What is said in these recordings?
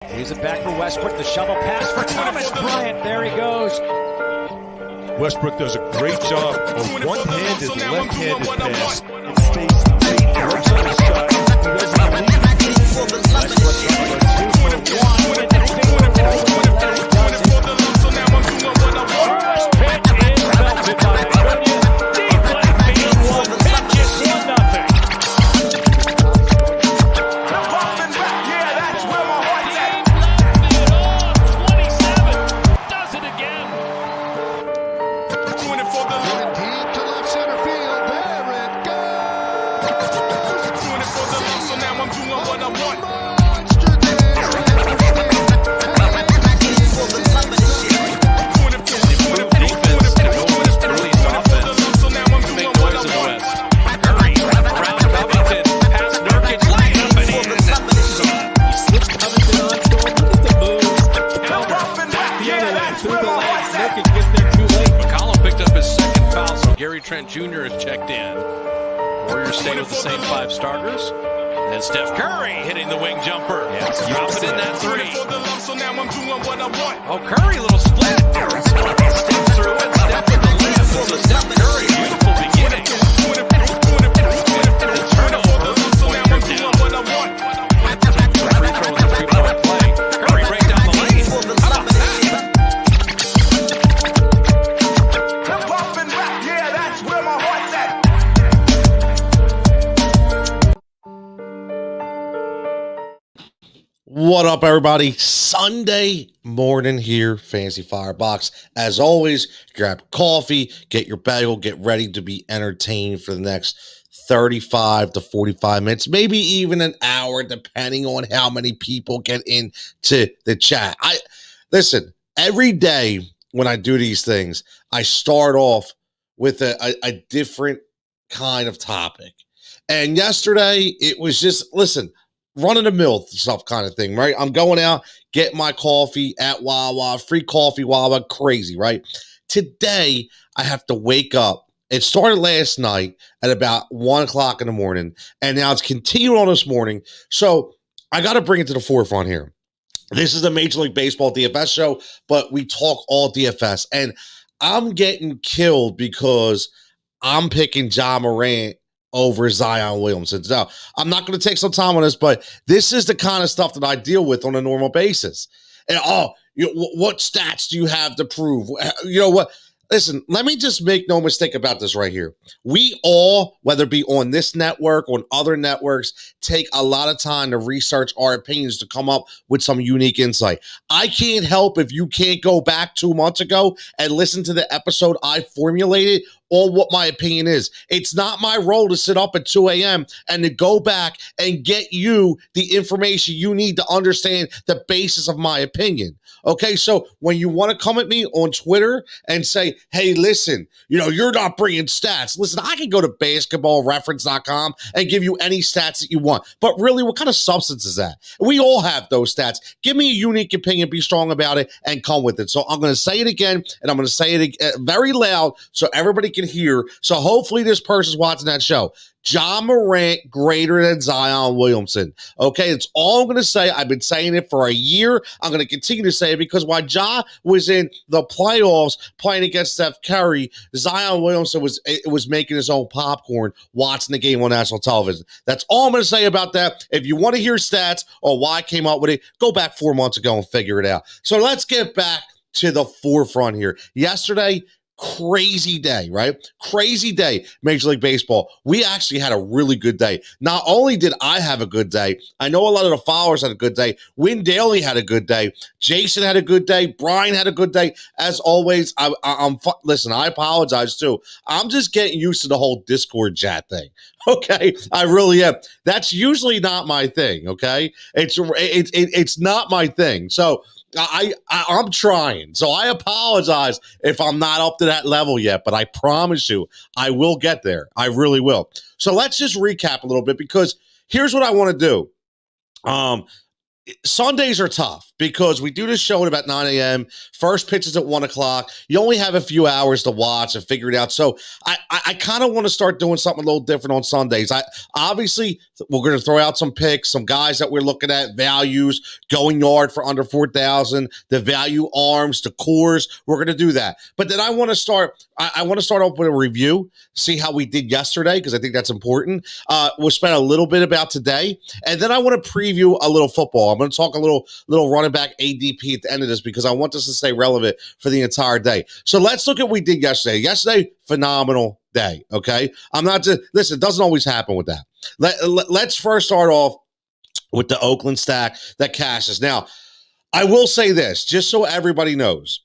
He's it back for Westbrook. The shovel pass for Thomas Bryant. There he goes. Westbrook does a great job of one-handed, left-handed pass. Works on his shot. He doesn't leave. Trent Jr. is checked in. Warriors stay with the same 5 starters. And Steph Curry hitting the wing jumper. Dropping in that 3. Oh, Curry, a little split. Step through it. Steph with the lift. So Steph Curry, beautiful beginning. The turnover. Pointer down. Free throw with a 3-point play. Curry right down the lane. How about that? What up, everybody? Sunday morning here, Fantasy Firebox. As always, grab coffee, get your bagel, get ready to be entertained for the next 35 to 45 minutes, maybe even an hour, depending on how many people get into the chat. Listen, every day when I do these things, I start off with a different kind of topic. And yesterday, it was just, listen, run-of-the-mill stuff kind of thing, right? I'm going out, get my coffee at Wawa, free coffee, Wawa, crazy, right? Today, I have to wake up. It started last night at about 1 o'clock in the morning, and now it's continuing on this morning. So I got to bring it to the forefront here. This is a Major League Baseball DFS show, but we talk all DFS, and I'm getting killed because I'm picking Ja Morant over Zion Williamson. Now, I'm not going to take some time on this, but this is the kind of stuff that I deal with on a normal basis. And what stats do you have to prove? You know what? Listen, let me just make no mistake about this right here. We all, whether it be on this network, on other networks, take a lot of time to research our opinions to come up with some unique insight. I can't help if you can't go back 2 months ago and listen to the episode I formulated on what my opinion is. It's not my role to sit up at 2 a.m. and to go back and get you the information you need to understand the basis of my opinion. Okay, so when you want to come at me on Twitter and say, hey, listen, you're not bringing stats. Listen, I can go to basketballreference.com and give you any stats that you want. But really, what kind of substance is that? We all have those stats. Give me a unique opinion, be strong about it, and come with it. So I'm going to say it again, and I'm going to say it very loud so everybody can hear. So hopefully this person's watching that show. Ja Morant greater than Zion Williamson. Okay, it's all I'm going to say. I've been saying it for a year. I'm going to continue to say it because while Ja was in the playoffs playing against Steph Curry, Zion Williamson was making his own popcorn watching the game on national television. That's all I'm going to say about that. If you want to hear stats or why I came up with it, go back 4 months ago and figure it out. So let's get back to the forefront here. Yesterday, crazy day, right? Crazy day, Major League Baseball. We actually had a really good day. Not only did I have a good day, I know a lot of the followers had a good day. Win Daly had a good day. Jason had a good day. Brian had a good day. As always, listen, I apologize too. I'm just getting used to the whole Discord chat thing. Okay, I really am. That's usually not my thing. Okay, it's not my thing. So I'm trying. So I apologize if I'm not up to that level yet, but I promise you I will get there. I really will. So let's just recap a little bit because here's what I want to do. Sundays are tough because we do this show at about 9 a.m. First pitch is at 1 o'clock. You only have a few hours to watch and figure it out. So I kind of want to start doing something a little different on Sundays. Obviously, we're going to throw out some picks, some guys that we're looking at, values, going yard for under 4,000, the value arms, the cores. We're going to do that. But then I want to start off with a review, see how we did yesterday, because I think that's important. We'll spend a little bit about today, and then I want to preview a little football. I'm going to talk a little running back ADP at the end of this because I want this to stay relevant for the entire day. So let's look at what we did yesterday. Yesterday, phenomenal day, okay? Listen, it doesn't always happen with that. Let's first start off with the Oakland stack that cashes. Now, I will say this, just so everybody knows.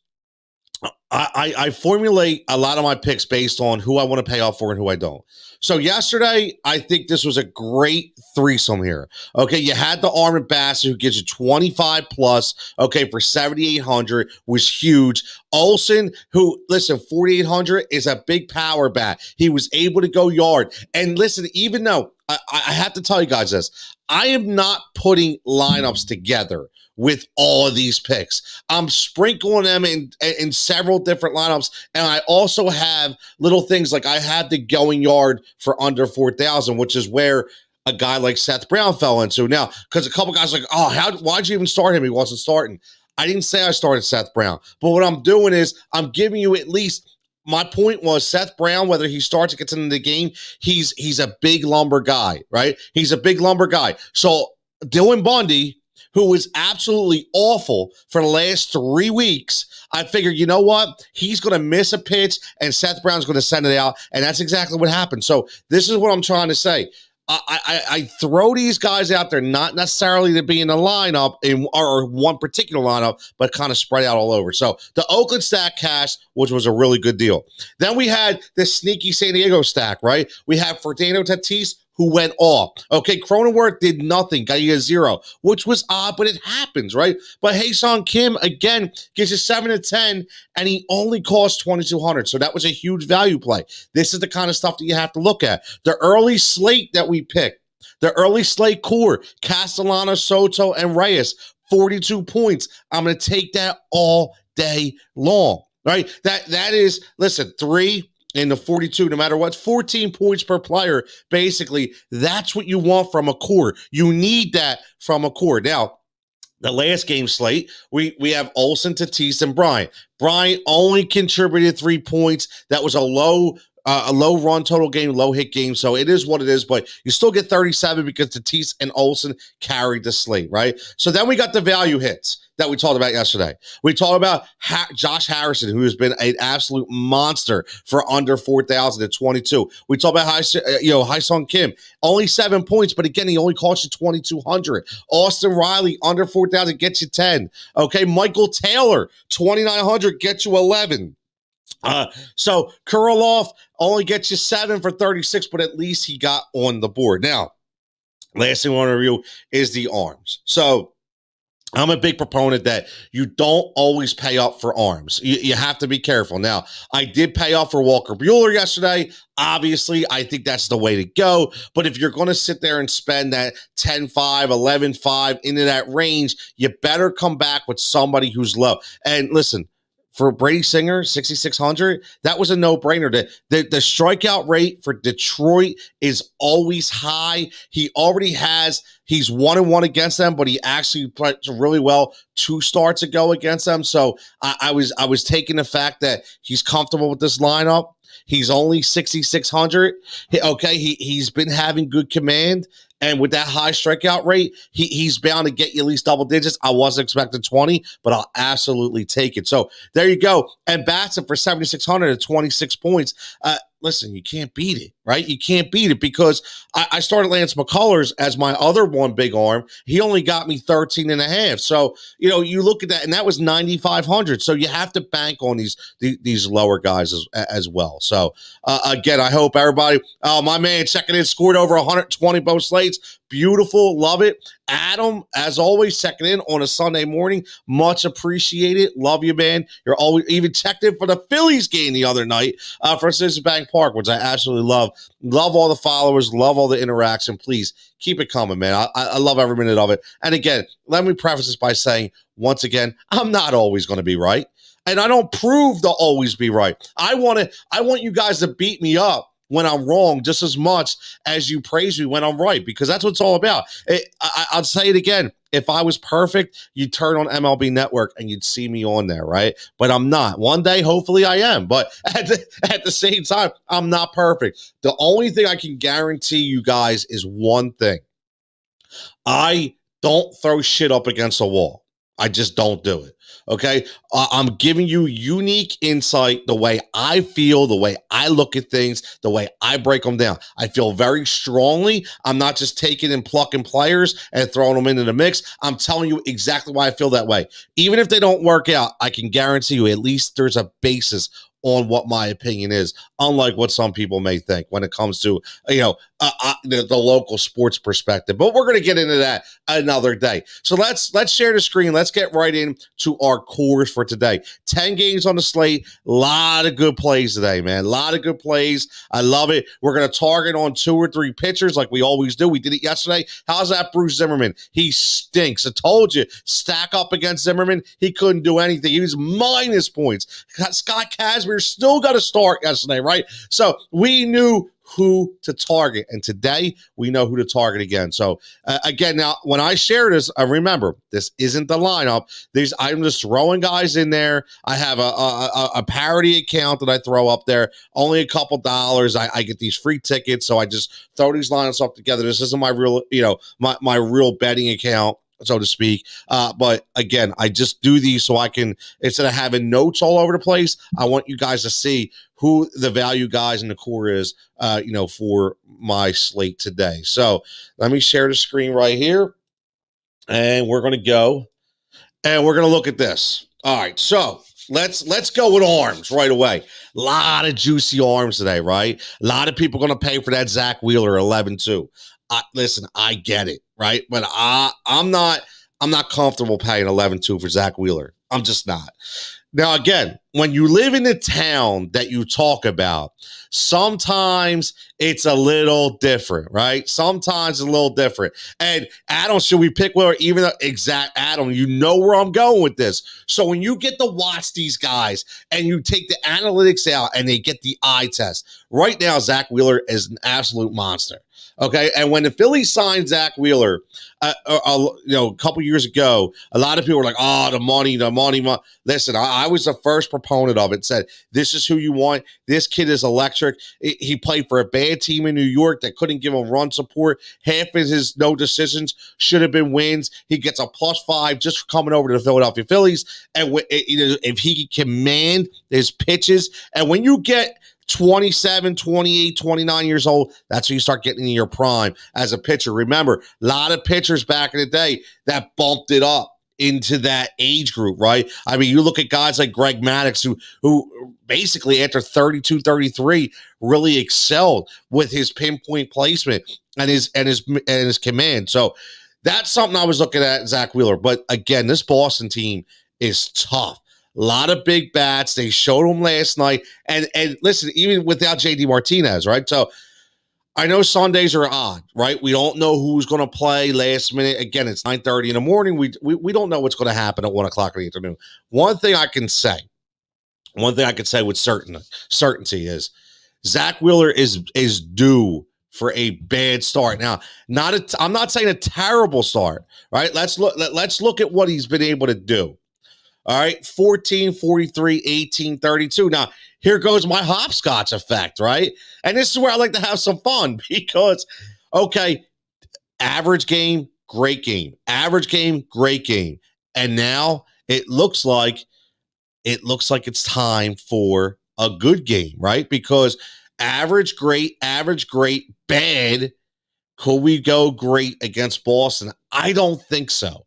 I formulate a lot of my picks based on who I want to pay off for and who I don't. So yesterday, I think this was a great threesome here. Okay, you had the Armin Bassett who gives you 25 plus, okay, for 7,800 was huge. Olsen, who, listen, 4,800 is a big power bat. He was able to go yard. And listen, even though, I have to tell you guys this, I am not putting lineups together with all of these picks. I'm sprinkling them in several different lineups, and I also have little things like I have the going yard for under 4,000, which is where a guy like Seth Brown fell into. Now, because a couple guys are like, oh, why'd you even start him? He wasn't starting. I didn't say I started Seth Brown, but what I'm doing is I'm giving you at least. My point was Seth Brown, whether he starts or gets into the game, he's a big lumber guy, right? He's a big lumber guy. So Dylan Bundy, who was absolutely awful for the last 3 weeks, I figured, you know what? He's going to miss a pitch, and Seth Brown's going to send it out, and that's exactly what happened. So this is what I'm trying to say. I throw these guys out there, not necessarily to be in a lineup or one particular lineup, but kind of spread out all over. So the Oakland stack cash, which was a really good deal. Then we had this sneaky San Diego stack, right? We have Fernando Tatis, who went off. Okay, Cronenworth did nothing, got you a 0, which was odd, but it happens, right? But Hae-Sung Kim, again, gives you 7 to 10, and he only cost 2,200, so that was a huge value play. This is the kind of stuff that you have to look at. The early slate that we picked, the early slate core, Castellano, Soto, and Reyes, 42 points. I'm going to take that all day long, right? That is, listen, 3 in the 42, no matter what, 14 points per player, basically. That's what you want from a core. You need that from a core. Now, the last game slate, we have Olsen, Tatis, and Bryant. Bryant only contributed 3 points. That was a low run total game, low hit game. So it is what it is, but you still get 37 because Tatis and Olsen carried the slate, right? So then we got the value hits that we talked about yesterday. We talked about Josh Harrison, who has been an absolute monster for under 4,000 at 22. We talked about Hae-Sung Kim, only 7 points, but again, he only cost you 2,200. Austin Riley, under 4,000, gets you 10. Okay, Michael Taylor, 2,900, gets you 11. So Kurloff only gets you 7 for 36, but at least he got on the board. Now, last thing I want to review is the arms. So I'm a big proponent that you don't always pay up for arms. You have to be careful. Now, I did pay up for Walker Buehler yesterday. Obviously, I think that's the way to go. But if you're going to sit there and spend that 10-5, 11-5 into that range, you better come back with somebody who's low. And listen, for Brady Singer, 6,600, that was a no-brainer. The strikeout rate for Detroit is always high. He's 1-1 against them, but he actually played really well 2 starts ago against them. So I was taking the fact that he's comfortable with this lineup. He's only 6,600. He's been having good command. And with that high strikeout rate, he's bound to get you at least double digits. I wasn't expecting 20, but I'll absolutely take it. So there you go. And Bassett for 7,600 at 26 points. Listen, you can't beat it, right? You can't beat it because I started Lance McCullers as my other one big arm. He only got me 13 and a half. So, you look at that, and that was 9,500. So you have to bank on these lower guys as well. So, again, I hope everybody, my man checking in, scored over 120 both slates. Beautiful. Love it. Adam, as always, checking in on a Sunday morning. Much appreciated. Love you, man. You're always even checked in for the Phillies game the other night for Citizens Bank Park, which I absolutely love. Love all the followers. Love all the interaction. Please keep it coming, man. I love every minute of it. And again, let me preface this by saying, once again, I'm not always going to be right. And I don't prove to always be right. I want you guys to beat me up when I'm wrong just as much as you praise me when I'm right, because that's what it's all about. I'll say it again. If I was perfect, you'd turn on MLB Network and you'd see me on there, right? But I'm not. One day, hopefully I am. But at the same time, I'm not perfect. The only thing I can guarantee you guys is one thing. I don't throw shit up against a wall. I just don't do it. Okay. I'm giving you unique insight, the way I feel, the way I look at things, the way I break them down. I feel very strongly. I'm not just taking and plucking players and throwing them into the mix. I'm telling you exactly why I feel that way. Even if they don't work out, I can guarantee you at least there's a basis on what my opinion is, unlike what some people may think when it comes to, the local sports perspective. But we're going to get into that another day. So let's share the screen. Let's get right into our cores for today. 10 games on the slate. A lot of good plays today, man. A lot of good plays. I love it. We're going to target on 2 or 3 pitchers like we always do. We did it yesterday. How's that Bruce Zimmerman? He stinks. I told you, stack up against Zimmerman. He couldn't do anything. He was minus points. Scott Kazmir still got to start yesterday, right? So we knew who to target, and today we know who to target again. So again, now when I share this, remember this isn't the lineup. I'm just throwing guys in there. I have a parody account that I throw up there, only a couple dollars. I get these free tickets, so I just throw these lineups up together. This isn't my real, my real betting account, so to speak. But again, I just do these so I can, instead of having notes all over the place, I want you guys to see who the value guys in the core is, for my slate today. So let me share the screen right here, and we're going to go and we're going to look at this. All right. So let's go with arms right away. A lot of juicy arms today, right? A lot of people going to pay for that Zack Wheeler 11-2. Listen, I get it, right? But I'm not comfortable paying 11-2 for Zack Wheeler. I'm just not. Now, again, when you live in the town that you talk about, sometimes it's a little different, right? Sometimes it's a little different. And Adam, should we pick Wheeler? Even though, Adam, you know where I'm going with this. So when you get to watch these guys and you take the analytics out and they get the eye test, right now, Zack Wheeler is an absolute monster. Okay, and when the Phillies signed Zack Wheeler, a couple years ago, a lot of people were like, "Oh, the money." Listen, I was the first proponent of it. Said this is who you want. This kid is electric. He played for a bad team in New York that couldn't give him run support. Half of his no decisions should have been wins. He gets a +5 just for coming over to the Philadelphia Phillies, and if he can command his pitches, and when you get 27, 28, 29 years old, that's when you start getting in your prime as a pitcher. Remember, a lot of pitchers back in the day that bumped it up into that age group, right? I mean, you look at guys like Greg Maddux, who basically after 32, 33 really excelled with his pinpoint placement and his command. So that's something I was looking at Zack Wheeler. But again, this Boston team is tough. A lot of big bats. They showed them last night. And listen, even without JD Martinez, right? So I know Sundays are odd, right? We don't know who's going to play last minute. Again, it's 9:30 in the morning. We don't know what's going to happen at 1 o'clock in the afternoon. One thing I can say with certainty is Zack Wheeler is due for a bad start. Now, I'm not saying a terrible start, right? Let's look at what he's been able to do. All right, 14, 43, 18, 32. Now, here goes my hopscotch effect, right? And this is where I like to have some fun because, okay, average game, great game. Average game, great game. And now it looks like it's time for a good game, right? Because average, great, bad. Could we go great against Boston? I don't think so.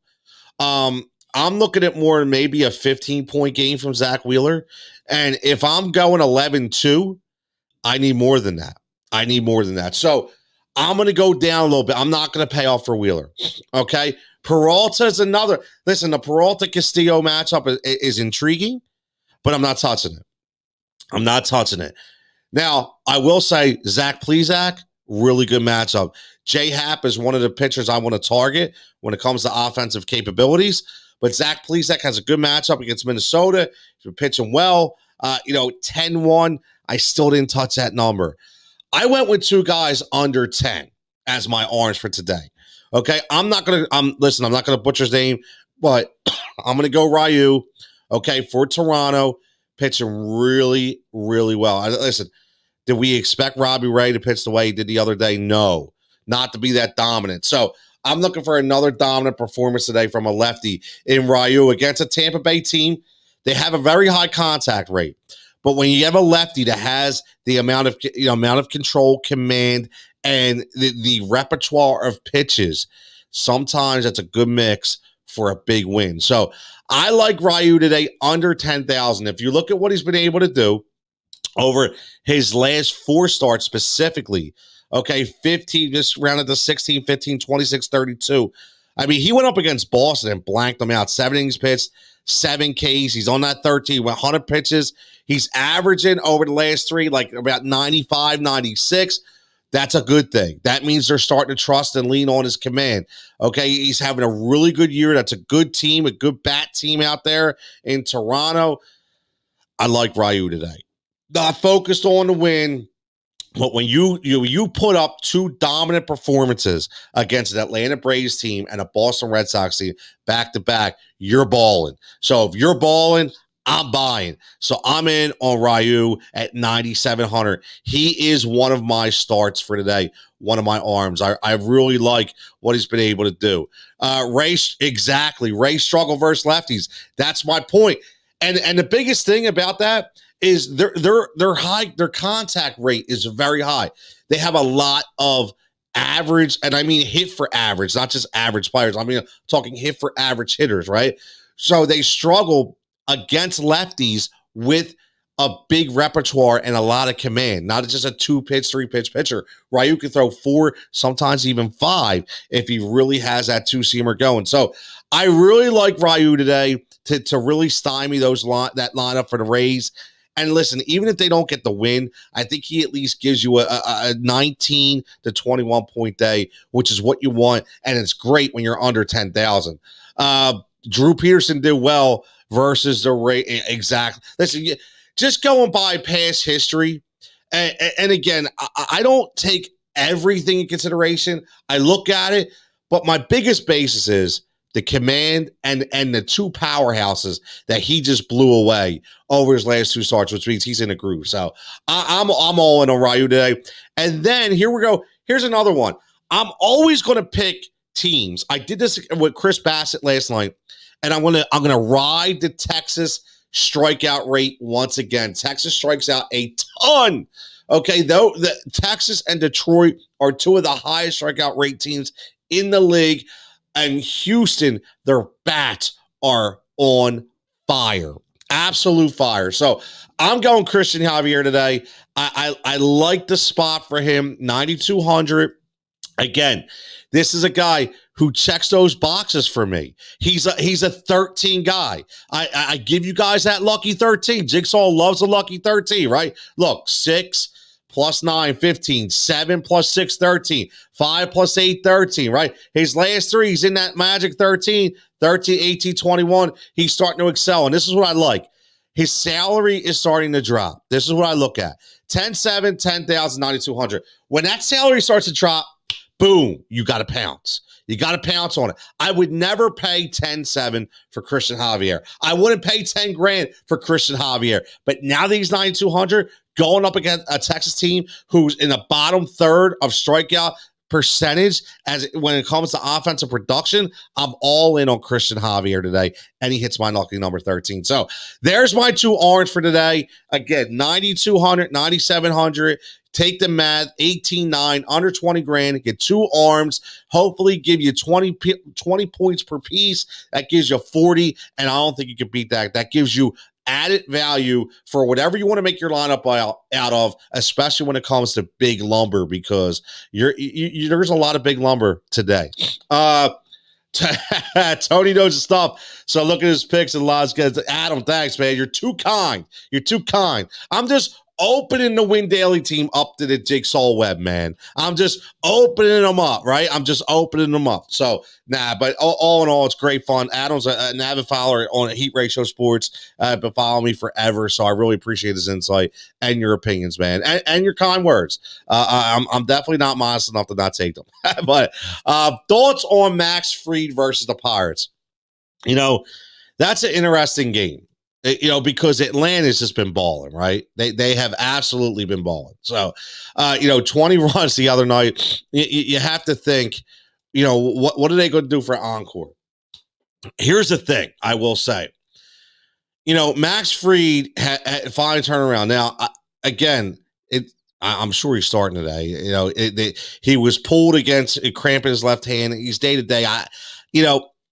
I'm looking at more maybe a 15-point game from Zack Wheeler. And if I'm going 11-2, I need more than that. So I'm going to go down a little bit. I'm not going to pay off for Wheeler. Okay. Peralta is another. Listen, the Peralta-Castillo matchup is intriguing, but I'm not touching it. Now, I will say Zach Plesac, really good matchup. J-Hap is one of the pitchers I want to target when it comes to offensive capabilities. But Zach Plesac has a good matchup against Minnesota. He's been pitching well. 10-1. I still didn't touch that number. I went with two guys under 10 as my orange for today. Okay, I'm not gonna butcher his name, but I'm gonna go Ryu. Okay, for Toronto, pitching really, really well. Listen, did we expect Robbie Ray to pitch the way he did the other day? No, not to be that dominant. So I'm looking for another dominant performance today from a lefty in Ryu against a Tampa Bay team. They have a very high contact rate, but when you have a lefty that has the amount of control, command, and the repertoire of pitches, sometimes that's a good mix for a big win. So I like Ryu today under 10,000. If you look at what he's been able to do over his last 4 starts specifically, okay, 15, just rounded to 16, 15, 26, 32. I mean, he went up against Boston and blanked them out. 7 innings pitched, 7 Ks. He's on that 13, 100 pitches. He's averaging over the last 3, like about 95, 96. That's a good thing. That means they're starting to trust and lean on his command. Okay, he's having a really good year. That's a good team, a good bat team out there in Toronto. I like Ryu today. Not focused on the win, but when you put up 2 dominant performances against an Atlanta Braves team and a Boston Red Sox team back to back, you're balling. So if you're balling, I'm buying. So I'm in on Ryu at 9,700. He is one of my starts for today, one of my arms. I really like what he's been able to do. Ray struggle versus lefties. That's my point. And the biggest thing about that is their contact rate is very high. They have a lot of average, and I mean hit for average, not just average players. I mean, I'm talking hit for average hitters, right? So they struggle against lefties with a big repertoire and a lot of command, not just a 2-pitch, 3-pitch pitcher. Ryu can throw 4, sometimes even 5 if he really has that 2-seamer going. So I really like Ryu today to really stymie that lineup for the Rays. And listen, even if they don't get the win, I think he at least gives you a 19 to 21 point day, which is what you want. And it's great when you're under 10,000. Drew Peterson did well versus the Rays. Exactly. Listen, just going by past history. And again, I don't take everything in consideration. I look at it, but my biggest basis is the command and the 2 powerhouses that he just blew away over his last 2 starts, which means he's in a groove. So I'm all in on Ryu today. And then here we go. Here's another one. I'm always going to pick teams. I did this with Chris Bassett last night, and I'm gonna ride the Texas strikeout rate once again. Texas strikes out a ton. Okay, though the Texas and Detroit are 2 of the highest strikeout rate teams in the league. And Houston, their bats are on fire. Absolute fire. So I'm going Christian Javier today. I like the spot for him, 9,200. Again, this is a guy who checks those boxes for me. He's a 13 guy. I give you guys that lucky 13. Jigsaw loves a lucky 13, right? Look, 6 plus 9, 15, 7 plus 6, 13, 5 plus 8, 13, right? His last 3, he's in that magic 13, 18, 21. He's starting to excel. And this is what I like. His salary is starting to drop. This is what I look at. 10,700, 10,000, 9,200. When that salary starts to drop, boom, you got to pounce. You got to pounce on it. I would never pay 10,700 for Christian Javier. I wouldn't pay 10 grand for Christian Javier. But now that he's 9,200, going up against a Texas team who's in the bottom third of strikeout percentage when it comes to offensive production, I'm all in on Christian Javier today, and he hits my lucky number 13. So there's my 2 orange for today. Again, 9,200, 9,700. Take the math, 18.9, under 20 grand, get 2 arms, hopefully give you 20 points per piece. That gives you 40, and I don't think you can beat that. That gives you added value for whatever you want to make your lineup out of, especially when it comes to big lumber, because there's a lot of big lumber today. Tony knows his stuff. So look at his picks and lots. Adam, thanks, man. You're too kind. You're too kind. I'm just opening the Win Daily team up to the Jigsaw web, man. I'm just opening them up, right? I'm just opening them up. So, but all in all, it's great fun. Adam's an avid follower on Heat Ratio Sports, been following me forever, so I really appreciate his insight and your opinions, man, and your kind words. I'm definitely not modest enough to not take them. But thoughts on Max Fried versus the Pirates? That's an interesting game. Because Atlanta's just been balling, right? They have absolutely been balling. So, 20 runs the other night. You have to think, what are they going to do for an encore? Here's the thing I will say. Max Fried had finally turned around. Now, I'm sure he's starting today. He was pulled against a cramp in his left hand. He's day to day.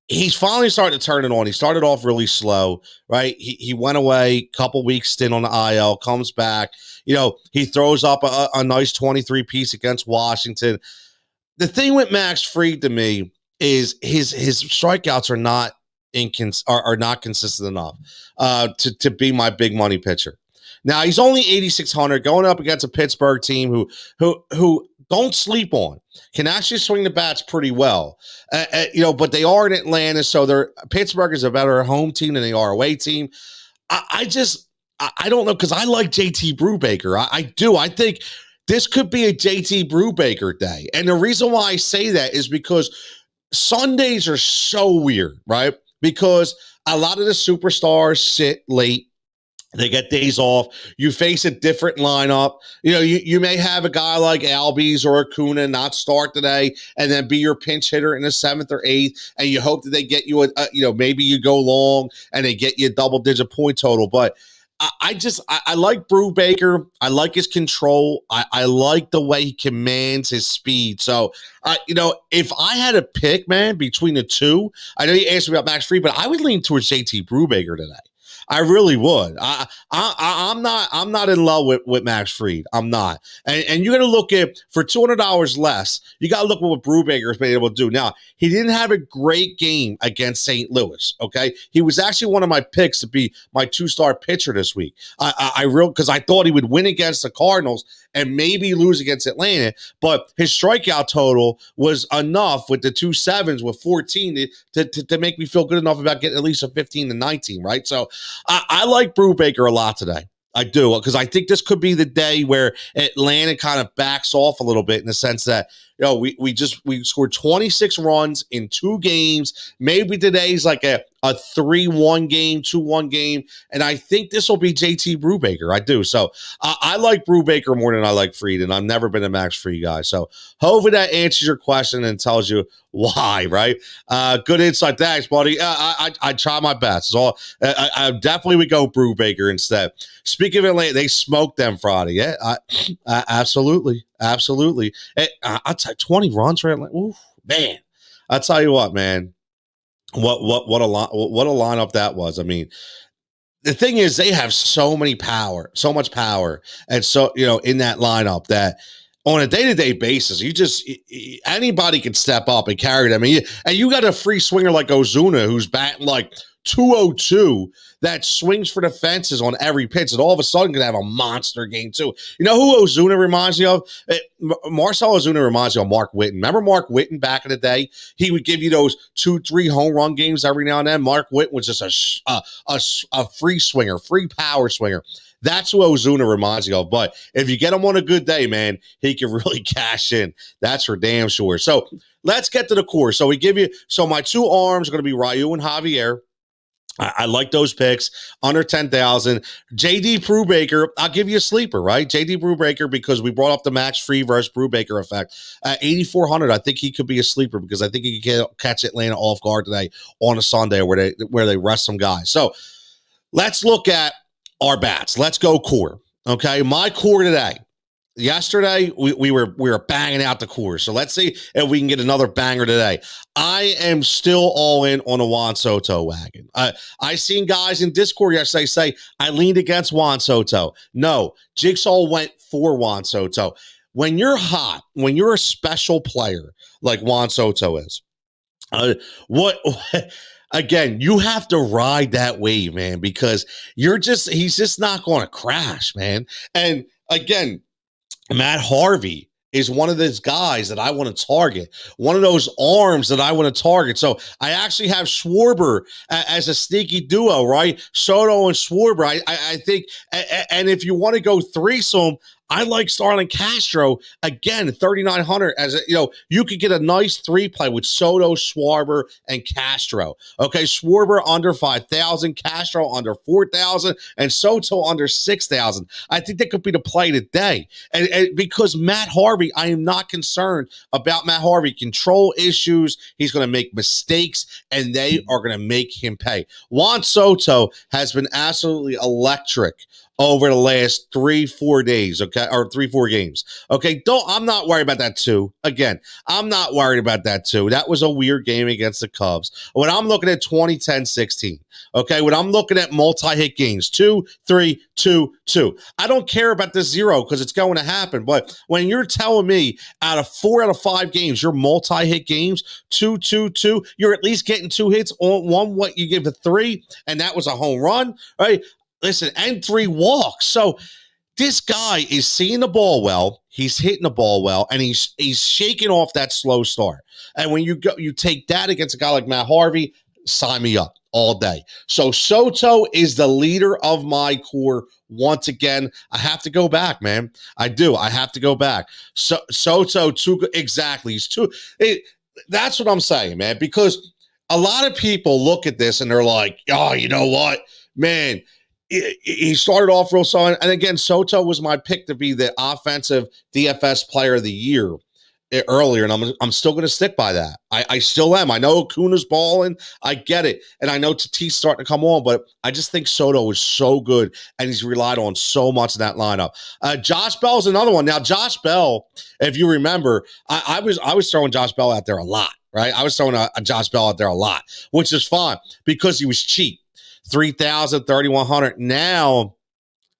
He's finally starting to turn it on. He started off really slow, right? He went away, couple weeks stint on the IL, comes back. He throws up a nice 23-piece against Washington. The thing with Max Fried to me is his strikeouts are not consistent enough to be my big money pitcher. Now he's only 8,600 going up against a Pittsburgh team who don't sleep on, can actually swing the bats pretty well. But they are in Atlanta, so Pittsburgh is a better home team than they are away team. I don't know, because I like JT Brubaker. I do. I think this could be a JT Brubaker day. And the reason why I say that is because Sundays are so weird, right? Because a lot of the superstars sit late. They get days off. You face a different lineup. You may have a guy like Albies or Acuna not start today and then be your pinch hitter in the 7th or 8th, and you hope that they get you maybe you go long and they get you a double-digit point total. But I like Brubaker. I like his control. I like the way he commands his speed. So, if I had a pick, man, between the two, I know you asked me about Max Fried, but I would lean towards JT Brubaker today. I really would. I'm not in love with Max Fried. I'm not. And you're going to look at, for $200 less, you got to look at what Brubaker has been able to do. Now, he didn't have a great game against St. Louis, okay? He was actually one of my picks to be my 2-star pitcher this week. Because I thought he would win against the Cardinals and maybe lose against Atlanta, but his strikeout total was enough with the 2 sevens with 14 to make me feel good enough about getting at least a 15 to 19, right? So I like Brubaker a lot today. I do, because I think this could be the day where Atlanta kind of backs off a little bit, in the sense that, we scored 26 runs in 2 games. Maybe today's like a 3-1 game, 2-1 game. And I think this will be JT Brubaker. I do. So I like Brubaker more than I like Fried, and I've never been a Max Fried guy. So hopefully that answers your question and tells you why, right? Good insight. Thanks, buddy. I try my best. So I definitely would go Brubaker instead. Speaking of Atlanta, they smoked them Friday. Yeah, absolutely. Absolutely. I'll tell you, 20 runs for Atlanta. Ooh, man. I'll tell you what, man. What a lineup that was. I mean, the thing is, they have so much power, and so in that lineup that on a day-to-day basis, anybody can step up and carry them. And you got a free swinger like Ozuna, who's batting like 202, that swings for the fences on every pitch, and all of a sudden can have a monster game too. You know who Ozuna reminds you of? Marcell Ozuna reminds you of Mark Whitten. Remember Mark Whitten back in the day? He would give you those 2-3 home run games every now and then. Mark Whitten was just a free swinger, free power swinger. That's who Ozuna reminds you of. But if you get him on a good day, man, he can really cash in. That's for damn sure. So let's get to the core. So my 2 arms are going to be Ryu and Javier. I like those picks under 10,000. JD Brubaker, I'll give you a sleeper, right? JD Brubaker, because we brought up the Max Fried versus Brubaker effect. 8,400, I think he could be a sleeper, because I think he can catch Atlanta off guard today on a Sunday where they rest some guys. So let's look at our bats. Let's go core. Okay, my core today. Yesterday, we were banging out the core. So let's see if we can get another banger today. I am still all in on a Juan Soto wagon. I seen guys in Discord yesterday say, I leaned against Juan Soto. No, Jigsaw went for Juan Soto. When you're hot, when you're a special player like Juan Soto is, again, you have to ride that wave, man, because he's just not going to crash, man. And again, Matt Harvey is one of those guys that I want to target, one of those arms that I want to target. So I actually have Schwarber as a sneaky duo, right? Soto and Schwarber. I think, and if you want to go threesome, I like Starlin Castro again, 3,900 as you could get a nice 3-play with Soto, Schwarber, and Castro. Okay, Schwarber under 5,000, Castro under 4,000, and Soto under 6,000. I think that could be the play today. And because Matt Harvey, I am not concerned about Matt Harvey. Control issues, he's going to make mistakes, and they are going to make him pay. Juan Soto has been absolutely electric over the last 3-4 days, okay, or 3-4 games. Okay, I'm not worried about that too. Again, I'm not worried about that too. That was a weird game against the Cubs. When I'm looking at 20-10-16, okay, when I'm looking at multi-hit games, 2, 3, 2, 2. I don't care about the 0 because it's going to happen. But when you're telling me out of 4 out of 5 games, your multi-hit games, 2, 2, 2, you're at least getting 2 hits on one, what you give a 3, and that was a home run, right? Listen, and 3 walks. So this guy is seeing the ball well. He's hitting the ball well, and he's shaking off that slow start. And when you take that against a guy like Matt Harvey, sign me up all day. So Soto is the leader of my core once again. I have to go back, man. I do. I have to go back. So Soto, exactly. He's too. That's what I'm saying, man. Because a lot of people look at this and they're like, "Oh, you know what, man." He started off real solid. And again, Soto was my pick to be the offensive DFS player of the year earlier. And I'm still going to stick by that. I still am. I know Acuna's balling. I get it. And I know Tatis starting to come on, but I just think Soto is so good and he's relied on so much in that lineup. Josh Bell's another one. Now, Josh Bell, if you remember, I was throwing Josh Bell out there a lot, right? I was throwing a Josh Bell out there a lot, which is fine because he was cheap. 3,000, 3,100. Now,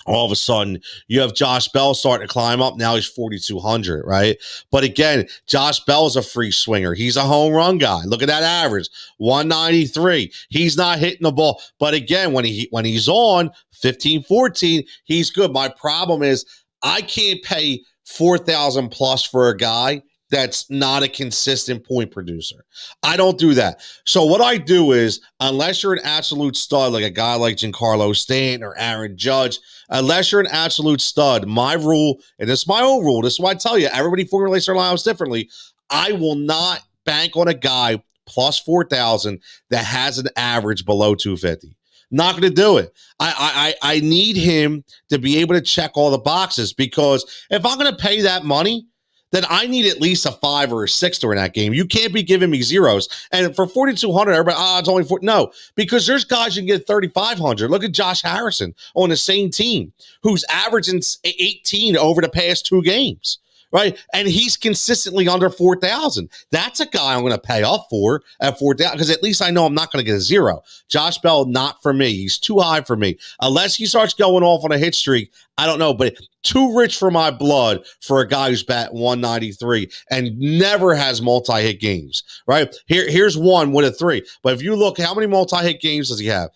all of a sudden, you have Josh Bell starting to climb up. Now he's 4,200, right? But again, Josh Bell is a free swinger. He's a home run guy. Look at that average, 193. He's not hitting the ball. But again, when he's on 15, 14, he's good. My problem is I can't pay 4,000 plus for a guy that's not a consistent point producer. I don't do that. So what I do is, unless you're an absolute stud, like a guy like Giancarlo Stanton or Aaron Judge, unless you're an absolute stud, my rule, and this is my own rule, this is why I tell you, everybody formulates their lineups differently. I will not bank on a guy plus 4,000 that has an average below 250. Not going to do it. I need him to be able to check all the boxes, because if I'm going to pay that money, then I need at least a 5 or a 6 during that game. You can't be giving me zeros. And for 4,200, everybody, it's only 4. No, because there's guys you can get 3,500. Look at Josh Harrison on the same team, who's averaging 18 over the past 2 games, right? And he's consistently under 4,000. That's a guy I'm going to pay up for at 4,000, because at least I know I'm not going to get a 0. Josh Bell, not for me. He's too high for me. Unless he starts going off on a hit streak, I don't know, but too rich for my blood for a guy who's batting 193 and never has multi-hit games, right? Here's one with a 3. But if you look, how many multi-hit games does he have?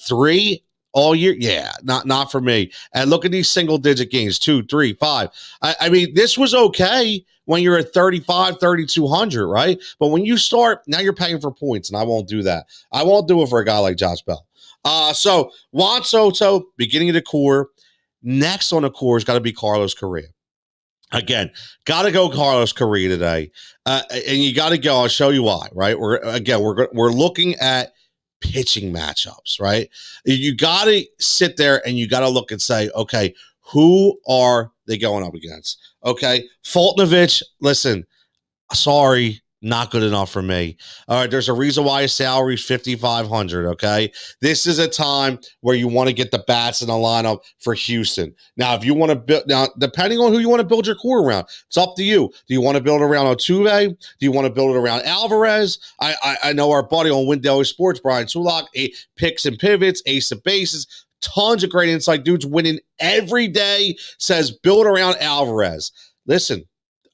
3 all year? Yeah, not for me. And look at these single-digit games, 2, 3, 5. I mean, this was okay when you're at 35, 3,200, right? But when you start, now you're paying for points, and I won't do that. I won't do it for a guy like Josh Bell. So Juan Soto, beginning of the core. Next on the core has got to be Carlos Correa. Again, got to go Carlos Correa today, and you got to go. I'll show you why. Right? We're looking at pitching matchups. Right? You got to sit there and you got to look and say, okay, who are they going up against? Okay, Fultonovich. Listen, sorry. Not good enough for me. All right, there's a reason why his salary is $5,500, okay? This is a time where you want to get the bats in the lineup for Houston. Now, if you want to build, now, depending on who you want to build your core around, it's up to you. Do you want to build around Altuve? Do you want to build it around Alvarez? I know our buddy on Win Daily Sports, Brian Sulak, picks and pivots, ace of bases, tons of great insight. Dudes winning every day, says build around Alvarez. Listen,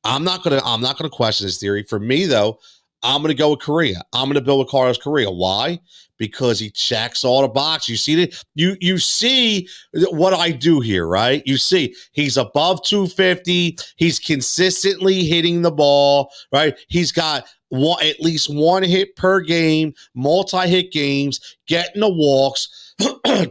I'm not gonna question this theory. For me, though, I'm going to go with Correa. I'm going to build with Carlos Correa. Why? Because he checks all the boxes. You see that? You see what I do here, right? You see he's above 250. He's consistently hitting the ball, right? He's got at least one hit per game, multi-hit games, getting the walks,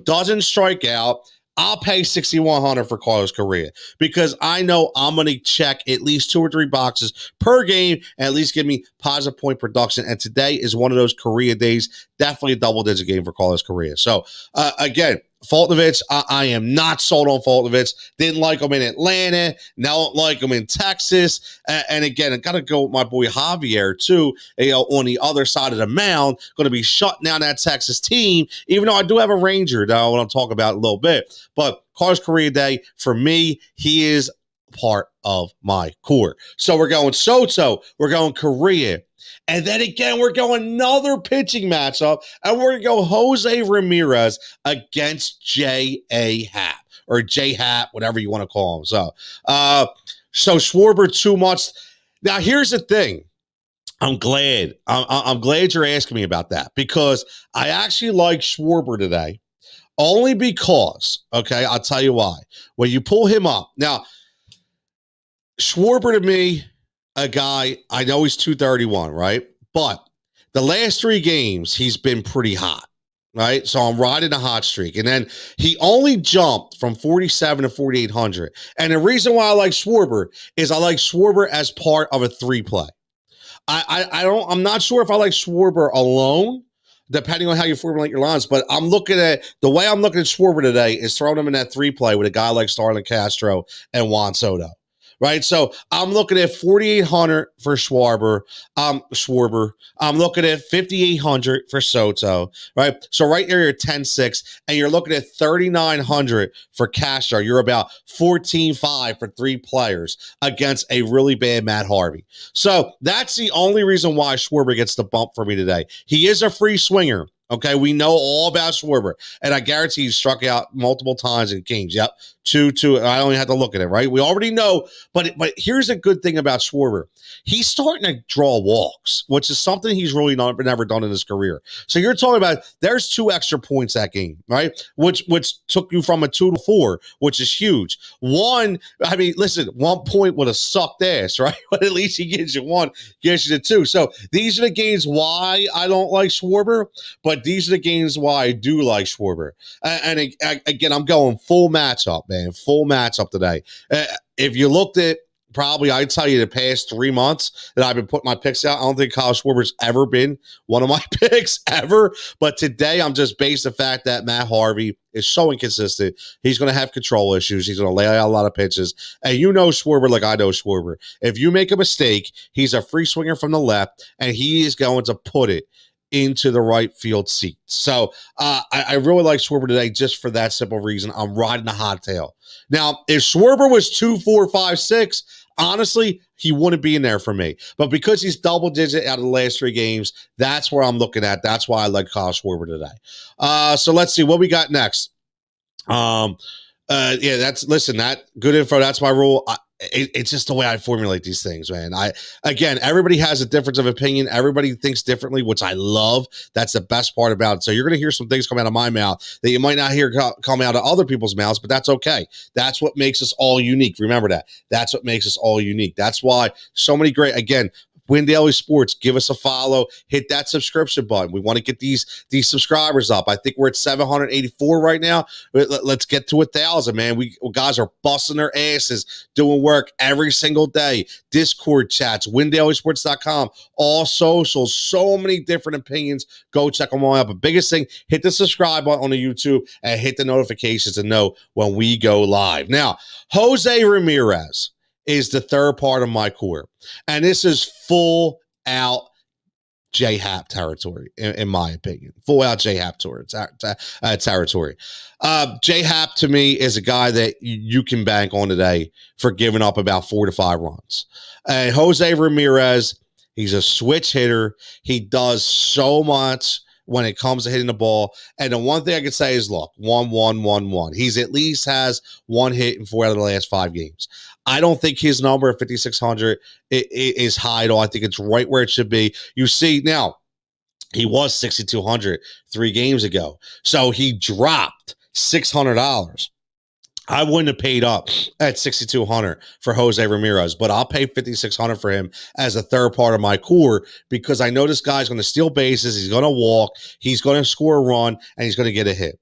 doesn't strike out. I'll pay $6,100 for Carlos Correa because I know I'm going to check at least 2 or 3 boxes per game and at least give me positive point production. And today is one of those Correa days. Definitely a double-digit game for Carlos Correa. So, again, Foltynewicz, I am not sold on Foltynewicz. Didn't like him in Atlanta. Now don't like him in Texas. And again, I got to go with my boy Javier, too, on the other side of the mound. Going to be shutting down that Texas team, even though I do have a Ranger, though, and I'll talk about it a little bit. But Carlos Correa Day, for me, he is part of my core. So we're going Soto. We're going Correa. And then again, we're going another pitching matchup, and we're going to go Jose Ramirez against J.A. Happ, or J-Happ, whatever you want to call him. So Schwarber too much. Now, here's the thing. I'm glad you're asking me about that because I actually like Schwarber today, only because, okay, I'll tell you why. When you pull him up, now, Schwarber to me, a guy, I know he's 231, right? But the last 3 games, he's been pretty hot, right? So I'm riding a hot streak. And then he only jumped from 47 to 4,800. And the reason why I like Schwarber is I like Schwarber as part of a 3-play. I'm not sure if I like Schwarber alone, depending on how you formulate your lines, but I'm looking at the way I'm looking at Schwarber today is throwing him in that 3-play with a guy like Willy Castro and Juan Soto. Right, so I'm looking at 4,800 for Schwarber. I'm looking at 5,800 for Soto. Right, so right there you're 10-6, and you're looking at 3,900 for Castro. You're about 14.5 for 3 players against a really bad Matt Harvey. So that's the only reason why Schwarber gets the bump for me today. He is a free swinger. Okay, we know all about Schwarber, and I guarantee he struck out multiple times in games. Yep, 2-2. I only had to look at it, right? We already know, but here's a good thing about Schwarber. He's starting to draw walks, which is something he's really never done in his career. So you're talking about there's 2 extra points that game, right? Which took you from a 2 to 4, which is huge. 1 point would have sucked ass, right? But at least he gives you 1, gives you the 2. So these are the games why I don't like Schwarber, but these are the games why I do like Schwarber. And again, I'm going full matchup, man. Full matchup today. If you looked at probably, I'd tell you the past 3 months that I've been putting my picks out, I don't think Kyle Schwarber's ever been one of my picks, ever. But today, I'm just based on the fact that Matt Harvey is so inconsistent. He's going to have control issues. He's going to lay out a lot of pitches. And you know Schwarber like I know Schwarber. If you make a mistake, he's a free swinger from the left, and he is going to put it into the right field seat. So I really like Schwarber today just for that simple reason. I'm riding a hot tail. Now, if Schwarber was 2, 4, 5, 6, honestly, he wouldn't be in there for me. But because he's double digit out of the last 3 games, that's where I'm looking at. That's why I like Kyle Schwarber today. So let's see what we got next. That good info. That's my rule. It's just the way I formulate these things, man. Again, everybody has a difference of opinion. Everybody thinks differently, which I love. That's the best part about it. So you're going to hear some things come out of my mouth that you might not hear come out of other people's mouths, but that's okay. That's what makes us all unique. Remember that. That's what makes us all unique. That's why so many great, again, Win Daily Sports, give us a follow, hit that subscription button. We want to get these subscribers up. I think we're at 784 right now. Let's get to 1,000, man. We guys are busting their asses, doing work every single day. Discord chats, windailysports.com, all socials, so many different opinions. Go check them all out. But biggest thing, hit the subscribe button on the YouTube and hit the notifications to know when we go live. Now, Jose Ramirez is the third part of my core. And this is full out J-Happ territory, in my opinion. Full out J-Happ territory. J-Happ, to me, is a guy that you can bank on today for giving up about 4 to 5 runs. And Jose Ramirez, he's a switch hitter. He does so much when it comes to hitting the ball. And the one thing I could say is, look, 1-1-1-1. He's at least has one hit in 4 out of the last 5 games. I don't think his number at 5,600 is high at all. I think it's right where it should be. You see, now, he was 6,200 3 games ago. So he dropped $600. I wouldn't have paid up at 6,200 for Jose Ramirez, but I'll pay 5,600 for him as a third part of my core because I know this guy's going to steal bases. He's going to walk. He's going to score a run, and he's going to get a hit.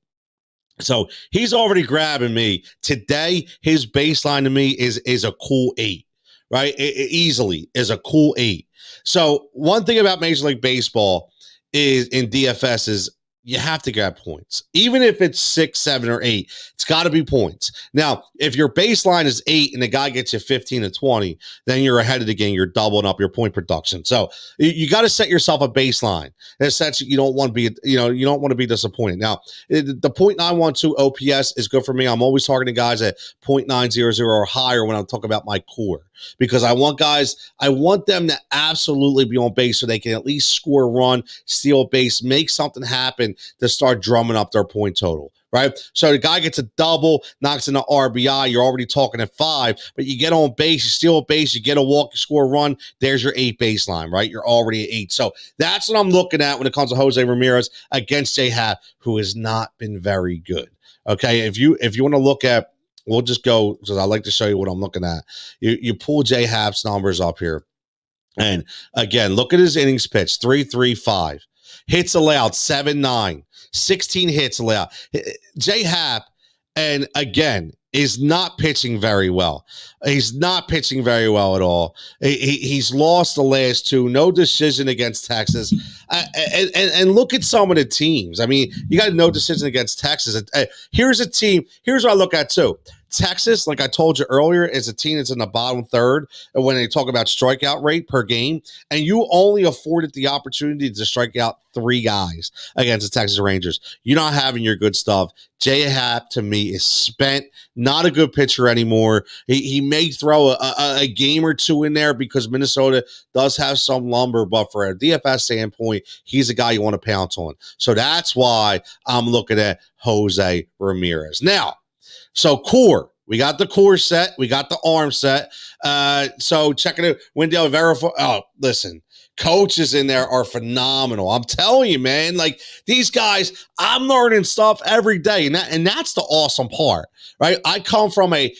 So he's already grabbing me. Today, his baseline to me is a cool 8, right? It easily is a cool 8. So one thing about Major League Baseball is in DFS is you have to grab points. Even if it's 6, 7, or 8, it's got to be points. Now, if your baseline is 8 and the guy gets you 15 and 20, then you're ahead of the game. You're doubling up your point production. So you got to set yourself a baseline. In sense, you don't want to be, you don't want to be disappointed. Now, the .912 OPS is good for me. I'm always targeting guys at .900 or higher when I'm talking about my core. Because I want them to absolutely be on base so they can at least score a run, steal a base, make something happen to start drumming up their point total, right? So the guy gets a double, knocks in the RBI, you're already talking at 5, but you get on base, you steal a base, you get a walk, you score a run, there's your 8 baseline, right? You're already at 8. So that's what I'm looking at when it comes to Jose Ramirez against J-Happ, who has not been very good, okay? If you want to look at, we'll just go, because I like to show you what I'm looking at. You pull J-Happ's numbers up here. And again, look at his innings pitched, 3.35. Hits allowed, 7.9. 16 hits allowed. J-Happ, and again, is not pitching very well. He's not pitching very well at all. He's lost the last 2. No decision against Texas. And look at some of the teams. I mean, you got no decision against Texas. Here's a team. Here's what I look at too. Texas, like I told you earlier, is a team that's in the bottom third when they talk about strikeout rate per game, and you only afforded the opportunity to strike out 3 guys against the Texas Rangers. You're not having your good stuff. J-Happ, to me, is spent, not a good pitcher anymore. He may throw a game or 2 in there because Minnesota does have some lumber, but for a DFS standpoint, he's a guy you want to pounce on. So that's why I'm looking at Jose Ramirez. Now, so core, we got the core set, we got the arm set. So checking it, Wendell Verify. Oh, listen, coaches in there are phenomenal. I'm telling you, man. Like these guys, I'm learning stuff every day, and that's the awesome part, right? I come from a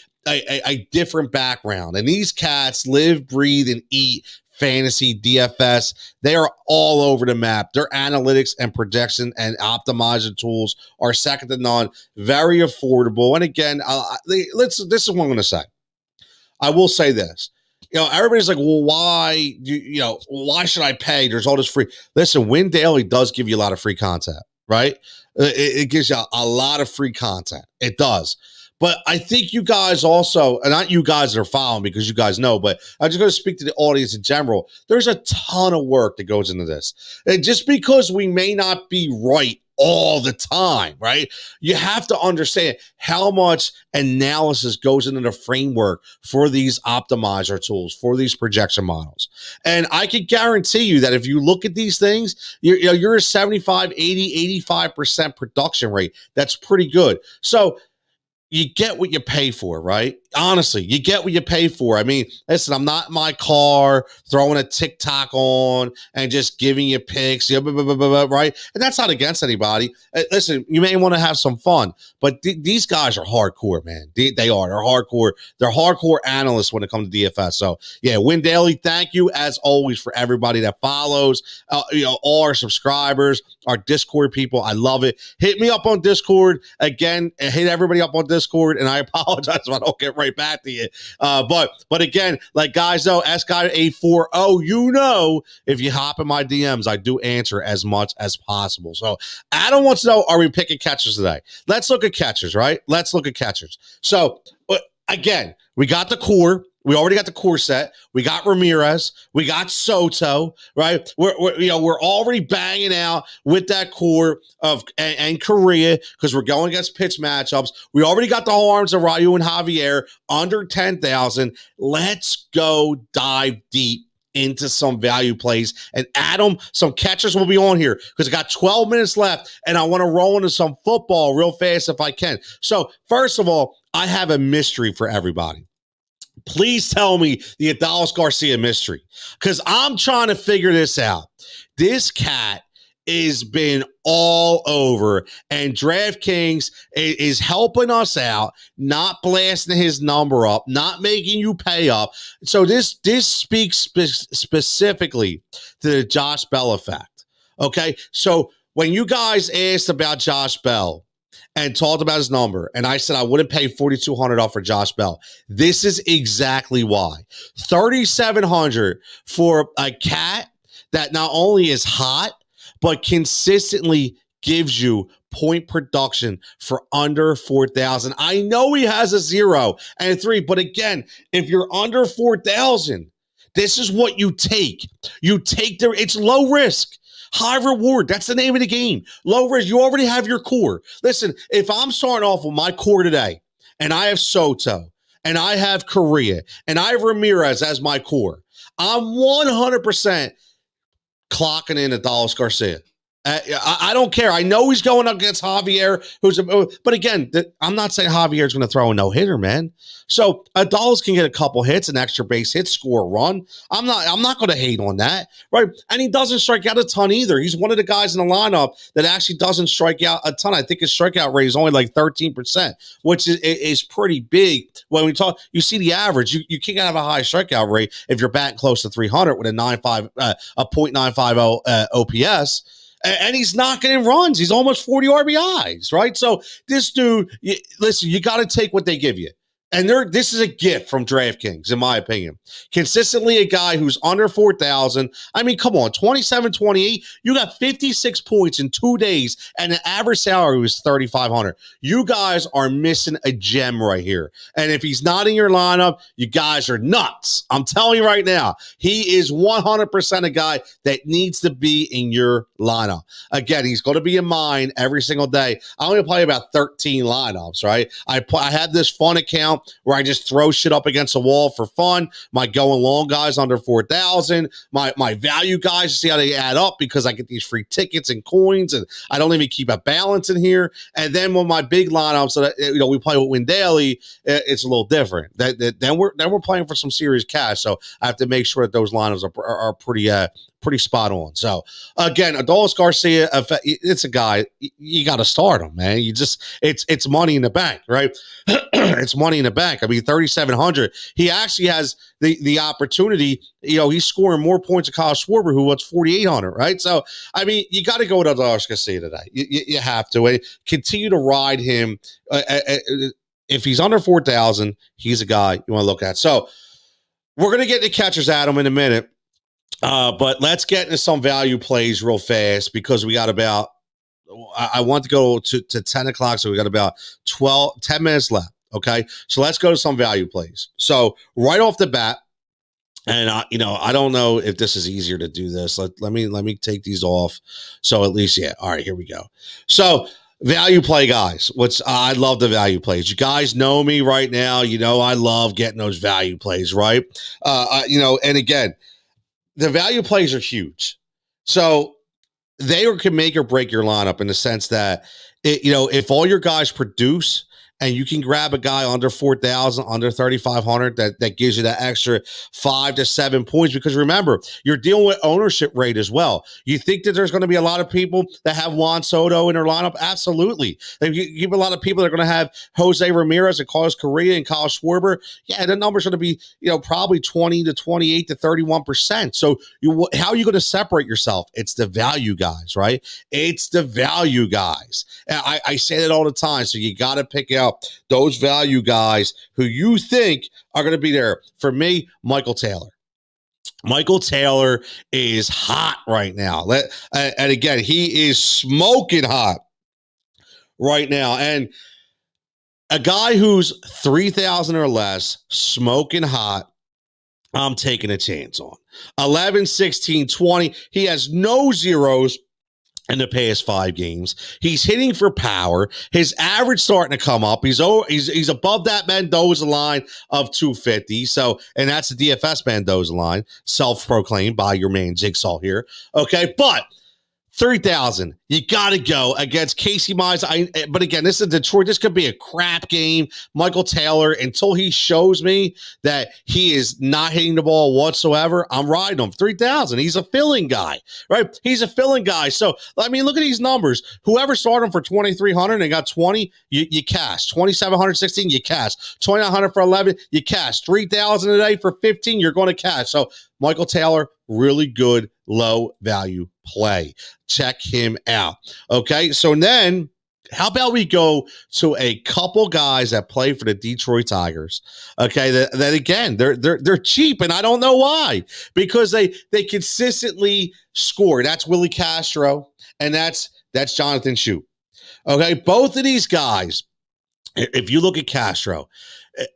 different background, and these cats live, breathe, and eat fantasy DFS. They are all over the map. Their analytics and projection and optimizer tools are second to none. Very affordable. And again, this is what I'm going to say. I will say this. Everybody's like, well, why should I pay? There's all this free. Listen, Win Daily does give you a lot of free content, right? It gives you a lot of free content. It does. But I think you guys also, and not you guys that are following because you guys know, but I'm just going to speak to the audience in general. There's a ton of work that goes into this. And just because we may not be right all the time, right? You have to understand how much analysis goes into the framework for these optimizer tools, for these projection models. And I can guarantee you that if you look at these things, you're a 75, 80, 85% production rate. That's pretty good. So you get what you pay for, right? Honestly, you get what you pay for. I mean, listen, I'm not in my car throwing a TikTok on and just giving you picks, right? And that's not against anybody. Listen, you may want to have some fun, but these guys are hardcore, man. They are. They're hardcore. They're hardcore analysts when it comes to DFS. So, yeah, Win Daily, thank you, as always, for everybody that follows, all our subscribers, our Discord people. I love it. Hit me up on Discord. Again, hit everybody up on Discord, and I apologize if I don't get right back to you. But again, like guys know, SGuy840, if you hop in my DMs, I do answer as much as possible. So Adam wants to know, are we picking catchers today? Let's look at catchers, right? Let's look at catchers. So again, we got the core. We already got the core set. We got Ramirez. We got Soto, right? We're already banging out with that core of and Korea because we're going against pitch matchups. We already got the arms of Ryu and Javier under 10,000. Let's go dive deep into some value plays. And Adam, some catchers will be on here because I got 12 minutes left and I want to roll into some football real fast if I can. So first of all, I have a mystery for everybody. Please tell me the Adolis Garcia mystery because I'm trying to figure this out. This cat has been all over, and DraftKings is helping us out, not blasting his number up, not making you pay up. So this speaks specifically to the Josh Bell effect. Okay, so when you guys asked about Josh Bell and talked about his number, and I said I wouldn't pay $4,200 off for Josh Bell, this is exactly why. $3,700 for a cat that not only is hot, but consistently gives you point production for under 4,000. I know he has a 0 and a 3, but again, if you're under 4,000, this is what you take. You take it's low risk, high reward. That's the name of the game. Low risk. You already have your core. Listen, if I'm starting off with my core today, and I have Soto, and I have Correa, and I have Ramirez as my core, I'm 100% clocking in Adolis Garcia. I don't care. I know he's going up against Javier, but again, I'm not saying Javier's going to throw a no-hitter, man. So Adolis can get a couple hits, an extra base hit, score a run. I'm not going to hate on that, right? And he doesn't strike out a ton either. He's one of the guys in the lineup that actually doesn't strike out a ton. I think his strikeout rate is only like 13%, which is pretty big. When we talk, you see the average. You can't have a high strikeout rate if you're batting close to 300 with a .950 OPS. And he's knocking in runs. He's almost 40 RBIs, right? So this dude, listen, you got to take what they give you. And this is a gift from DraftKings, in my opinion. Consistently a guy who's under 4,000. I mean, come on, 27-28. You got 56 points in 2 days, and the average salary was $3,500. You guys are missing a gem right here. And if he's not in your lineup, you guys are nuts. I'm telling you right now, he is 100% a guy that needs to be in your lineup. Again, he's going to be in mine every single day. I only play about 13 lineups, right? I have this fun account where I just throw shit up against the wall for fun. My going long guys under 4,000. My value guys, see how they add up because I get these free tickets and coins, and I don't even keep a balance in here. And then when my big lineups that we play with Win Daily, it's a little different. Then we're playing for some serious cash. So I have to make sure that those lineups are pretty spot on. So again, Adolis Garcia, it's a guy you got to start him, man. It's money in the bank, right? It's money in the bank. I mean, 3,700. He actually has the opportunity. He's scoring more points than Kyle Schwarber, who was 4,800, right? So I mean, you got to go with Adolis Garcia today. You have to continue to ride him. If he's under 4,000, he's a guy you want to look at. So we're gonna get the catchers at him in a minute. But let's get into some value plays real fast because we got about, I want to go to 10 o'clock. So we got about 10 minutes left. Okay. So let's go to some value plays. So right off the bat, and I don't know if this is easier to do this. Let me take these off. So at least, yeah. All right, here we go. So value play guys, I love the value plays. You guys know me right now. I love getting those value plays, right? And again, the value plays are huge. So they can make or break your lineup in the sense that, if all your guys produce and you can grab a guy under 4,000, under 3,500, that gives you that extra 5 to 7 points. Because remember, you're dealing with ownership rate as well. You think that there's going to be a lot of people that have Juan Soto in their lineup? Absolutely. You have a lot of people that are going to have Jose Ramirez and Carlos Correa and Kyle Schwarber. Yeah, the number's going to be, probably 20 to 28 to 31%. So how are you going to separate yourself? It's the value guys, right? It's the value guys. I say that all the time. So you got to pick out those value guys who you think are going to be there. For me, Michael Taylor. Michael Taylor is hot right now. And again, he is smoking hot right now. And a guy who's 3,000 or less, smoking hot, I'm taking a chance on. 11, 16, 20. He has no zeros. in the past 5 games. He's hitting for power. His average starting to come up. He's above that Mendoza line of 250. So, and that's the DFS Mendoza line, self-proclaimed by your man Jigsaw here. Okay, but 3,000. You got to go against Casey Mize. But again, this is Detroit. This could be a crap game. Michael Taylor, until he shows me that he is not hitting the ball whatsoever, I'm riding him. 3,000. He's a filling guy, right? He's a filling guy. So, I mean, look at these numbers. Whoever started him for 2,300 and got 20, you cash. 2,716, you cash. 2,900 for 11, you cash. 3,000 a day for 15, you're going to cash. So, Michael Taylor, really good low value play. Check him out. Okay, so then how about we go to a couple guys that play for the Detroit Tigers? Okay, that again, they're cheap, and I don't know why, because they consistently score. That's Willie Castro, and that's Jonathan Shoup. Okay, both of these guys, if you look at Castro,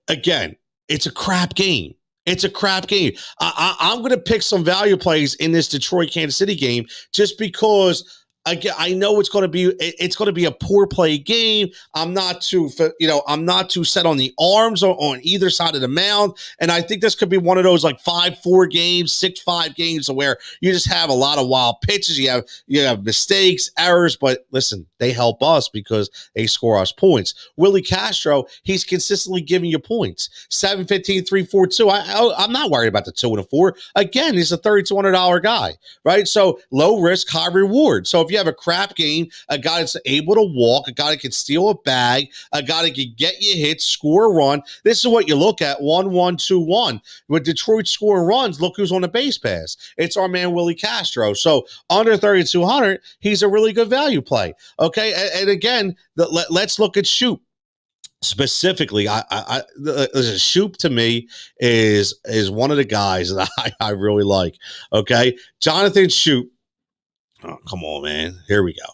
again, it's a crap game. It's a crap game. I'm going to pick some value plays in this Detroit-Kansas City game just because I know it's going to be a poor play game. I'm not too set on the arms or on either side of the mound, and I think this could be one of those like 5-4 games, 6-5 games where you just have a lot of wild pitches. You have mistakes, errors, but listen, they help us because they score us points. Willie Castro, he's consistently giving you points. 7-15, 3-4-2. I'm not worried about the 2 and a 4. Again, he's a $3,200 guy, right? So low risk, high reward. So if you have a crap game, a guy that's able to walk, a guy that can steal a bag, a guy that can get you hits, score a run. This is what you look at, 1-1-2-1. When Detroit score runs, look who's on the base pass. It's our man Willie Castro. So under 3,200, he's a really good value play. Okay, and again, let's look at Shoup. Specifically, Shoup to me is one of the guys that I really like. Okay, Jonathan Shoup. Oh, come on, man. Here we go.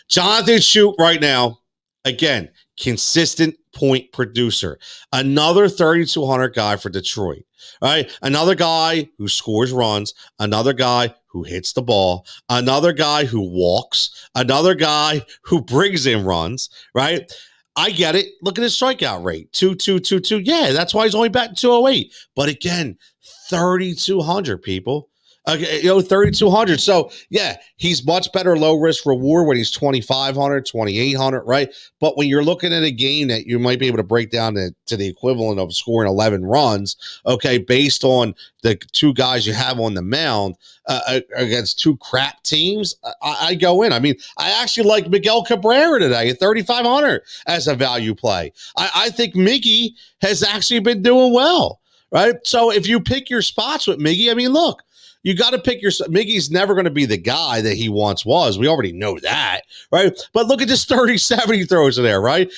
Jonathan Shoup right now, again, consistent point producer. Another 3,200 guy for Detroit. All right, another guy who scores runs, another guy who hits the ball, another guy who walks, another guy who brings in runs, right? I get it. Look at his strikeout rate, 2.22. Yeah, that's why he's only batting 208. But again, 3,200 people. Okay, 3,200. So yeah, he's much better low risk reward when he's 2,500, 2,800, right? But when you're looking at a game that you might be able to break down to the equivalent of scoring 11 runs, okay, based on the 2 guys you have on the mound against 2 crap teams, I go in. I mean, I actually like Miguel Cabrera today at 3,500 as a value play. I think Miggy has actually been doing well, right? So if you pick your spots with Miggy, I mean, look. You got to pick your. Miggy's never going to be the guy that he once was. We already know that, right? But look at this 30-70 he throws in there, right?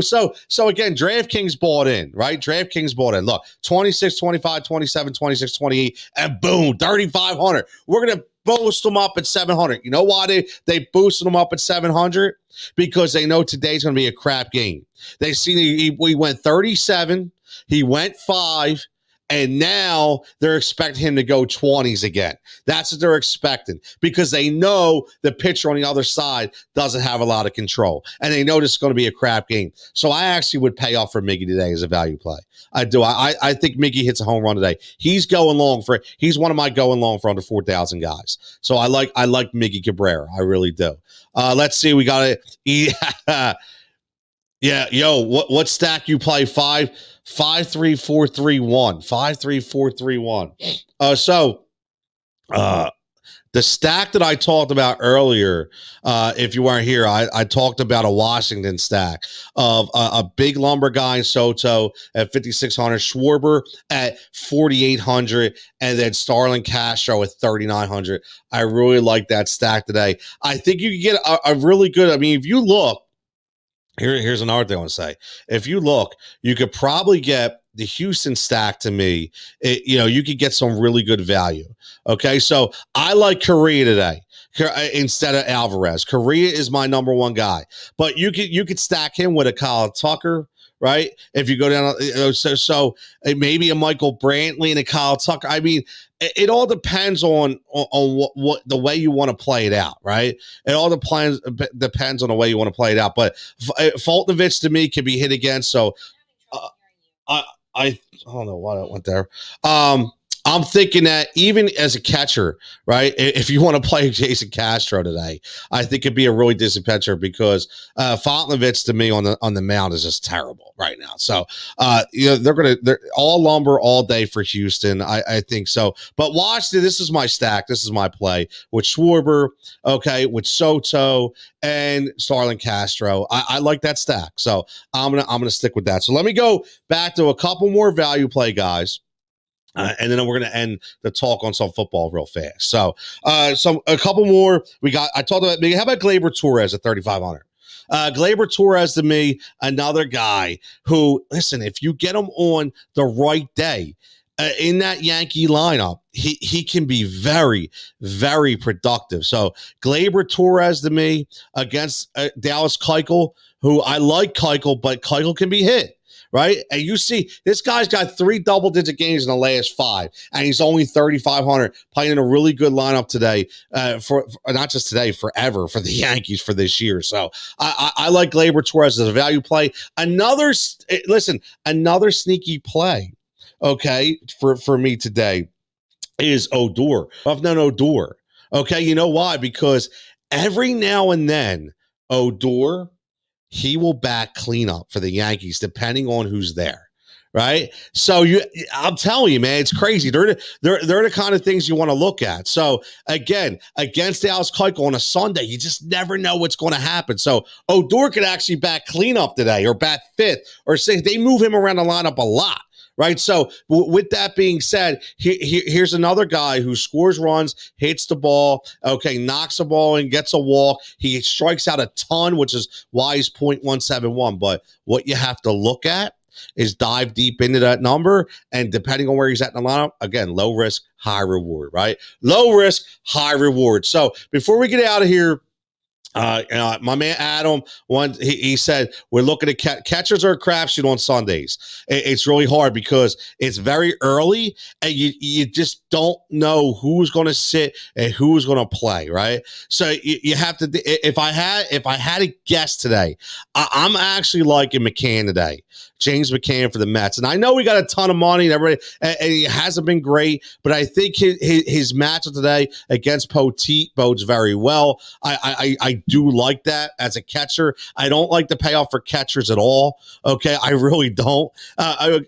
So again, DraftKings bought in, right? DraftKings bought in. Look, 26, 25, 27, 26, 28, and boom, 3,500. We're going to boost them up at 700. You know why they boosted them up at 700? Because they know today's going to be a crap game. They see we went 37, he went 5. And now they're expecting him to go 20s again. That's what they're expecting because they know the pitcher on the other side doesn't have a lot of control. And they know this is going to be a crap game. So I actually would pay off for Miggy today as a value play. I do. I think Miggy hits a home run today. He's going long for it. He's one of my going long for under 4,000 guys. So I like Miggy Cabrera. I really do. Let's see. We got it. Yeah. Yo, what stack you play? 5-3-4-3-1. 5-3-4-3-1. So the stack that I talked about earlier, if you weren't here, I talked about a Washington stack of a big lumber guy in Soto at 5,600, Schwarber at 4,800, and then Starlin Castro at 3,900. I really like that stack today. I think you can get a really good, I mean, if you look, here's another thing I want to say. If you look, you could probably get the Houston stack to me. You could get some really good value. Okay, so I like Correa today instead of Alvarez. Correa is my number 1 guy, but you could stack him with a Kyle Tucker, right? If you go down, so maybe a Michael Brantley and a Kyle Tucker. I mean, it all depends on what the way you want to play it out, right? It all depends on the way you want to play it out. But Fultovich to me can be hit again. So I don't know why I went there. I'm thinking that even as a catcher, right, if you want to play Jason Castro today, I think it'd be a really decent pitcher because Fultovich to me on the mound is just terrible right now. So they're all lumber all day for Houston. I think so. But watch this is my stack. This is my play with Schwarber, okay, with Soto and Starlin Castro. I like that stack. So I'm gonna stick with that. So let me go back to a couple more value play guys. And then we're going to end the talk on some football real fast. So, a couple more. I talked about, how about Gleyber Torres at 3,500? Gleyber Torres to me, another guy who, listen, if you get him on the right day in that Yankee lineup, he can be very, very productive. So, Gleyber Torres to me against Dallas Keuchel, who I like Keuchel, but Keuchel can be hit. Right. And you see, this guy's got 3 double-digit games in the last 5, and he's only 3,500, playing in a really good lineup today for not just today, forever for the Yankees for this year. So I like Gleyber Torres as a value play. Another sneaky play, okay, for me today is Odor. I've known Odor. Okay, you know why? Because every now and then, Odor, he will back cleanup for the Yankees, depending on who's there, right? So I'm telling you, man, it's crazy. They're the kind of things you want to look at. So again, against Dallas Keuchel on a Sunday, you just never know what's going to happen. So Odor could actually back cleanup today, or bat 5th, or say they move him around the lineup a lot. Right. So with that being said, here's another guy who scores runs, hits the ball, okay, knocks the ball and gets a walk. He strikes out a ton, which is why he's 0.171. But what you have to look at is dive deep into that number. And depending on where he's at in the lineup, again, low risk, high reward, right? Low risk, high reward. So before we get out of here, my man Adam, he said we're looking at catchers are a crapshoot on Sundays. It's really hard because it's very early and you just don't know who's going to sit and who's going to play, right? So you have to. If I had to guess today, I'm actually liking McCann today. James McCann for the Mets. And I know we got a ton of money and everybody, and he hasn't been great, but I think his matchup today against Poteet bodes very well. I do like that as a catcher. I don't like the payoff for catchers at all. Okay. I really don't.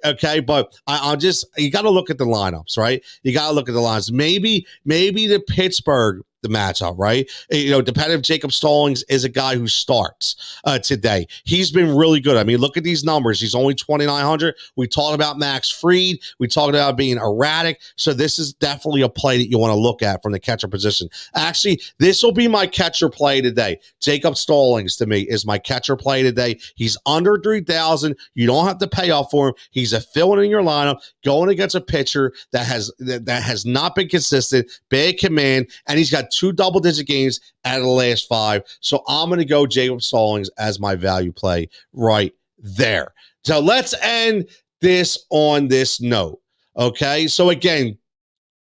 Okay. But I'll just, you got to look at the lineups, right? You got to look at the lines. Maybe the Pittsburgh, the matchup, right? Depending if Jacob Stallings is a guy who starts today. He's been really good. I mean, look at these numbers. He's only 2,900. We talked about Max Fried. We talked about being erratic. So this is definitely a play that you want to look at from the catcher position. Actually, this will be my catcher play today. Jacob Stallings, to me, is my catcher play today. He's under 3,000. You don't have to pay off for him. He's a fill-in your lineup, going against a pitcher that has not been consistent, bad command, and he's got 2 double-digit games out of the last 5. So I'm going to go Jacob Stallings as my value play right there. So let's end this on this note. Okay. So again,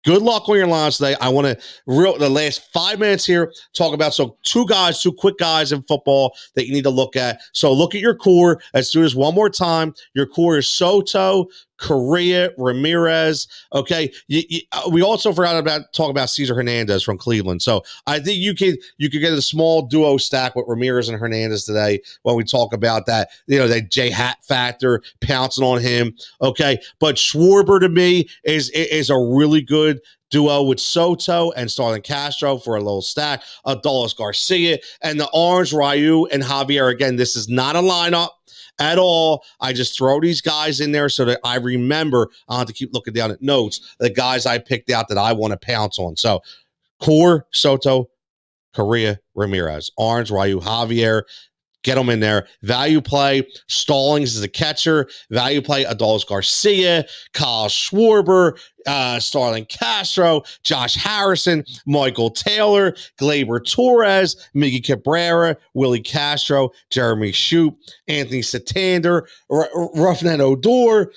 good luck on your lines today. I want to the last 5 minutes here talk about 2 quick guys in football that you need to look at. So look at your core. Let's do this one more time. Your core is Soto, Correa, Ramirez. Okay. We also forgot talk about Cesar Hernandez from Cleveland. So I think you could get a small duo stack with Ramirez and Hernandez today when we talk about that, that J Hat factor, pouncing on him. Okay. But Schwarber to me is a really good duo with Soto and Starlin Castro for a little stack. Adolis Garcia and the Orange, Ryu and Javier. Again, this is not a lineup at all. I just throw these guys in there so that I remember. I'll have to keep looking down at notes, the guys I picked out that I want to pounce on. So core, Soto, Correa, Ramirez, Orange, Ryu, Javier, get them in there. Value play, Stallings is a catcher. Value play, Adolis Garcia, Kyle Schwarber, Starlin Castro, Josh Harrison, Michael Taylor, Gleyber Torres, Miggy Cabrera, Willie Castro, Jeremy Shoup, Anthony Santander, Roughneck Odor,